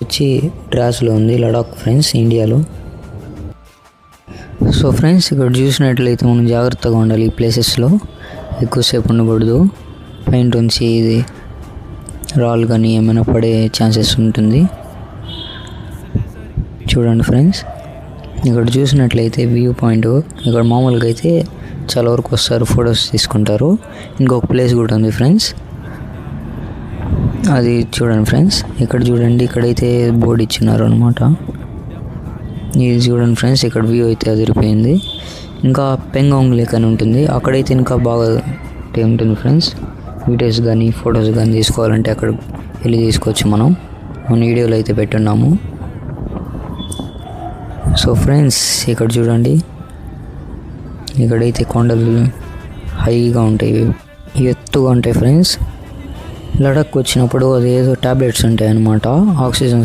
వచ్చి డ్రాస్లో ఉంది లడాక్ ఫ్రెండ్స్, ఇండియాలో. సో ఫ్రెండ్స్, ఇక్కడ చూసినట్లయితే మనం జాగ్రత్తగా ఉండాలి. ఈ ప్లేసెస్లో ఎక్కువసేపు ఉండకూడదు. పైన నుంచి ఇది రాళ్ళు కానీ ఏమైనా పడే ఛాన్సెస్ ఉంటుంది. చూడండి ఫ్రెండ్స్, ఇక్కడ చూసినట్లయితే వ్యూ పాయింట్. ఇక్కడ మామూలుగా అయితే చాలా వరకు వస్తారు, ఫొటోస్ తీసుకుంటారు. ఇంకొక ప్లేస్ కూడా ఉంది ఫ్రెండ్స్, అది చూడండి ఫ్రెండ్స్. ఇక్కడ చూడండి, ఇక్కడైతే బోర్డు ఇచ్చినారు అనమాట. ఇది చూడండి ఫ్రెండ్స్, ఇక్కడ వ్యూ అయితే అదిరిపోయింది. ఇంకా పెంగాంగ్ లేక్ అని ఉంటుంది, అక్కడైతే ఇంకా బాగా ఉంటుంది ఫ్రెండ్స్. వీడియోస్ కానీ ఫొటోస్ కానీ తీసుకోవాలంటే అక్కడ వెళ్ళి తీసుకోవచ్చు. మనం వీడియోలో అయితే పెట్టున్నాము. సో ఫ్రెండ్స్, ఇక్కడ చూడండి, ఇక్కడైతే కొండలు హైగా ఉంటాయి, ఎత్తుగా ఉంటాయి ఫ్రెండ్స్. లడాక్ వచ్చినప్పుడు అదేదో ట్యాబ్లెట్స్ ఉంటాయి అన్నమాట, ఆక్సిజన్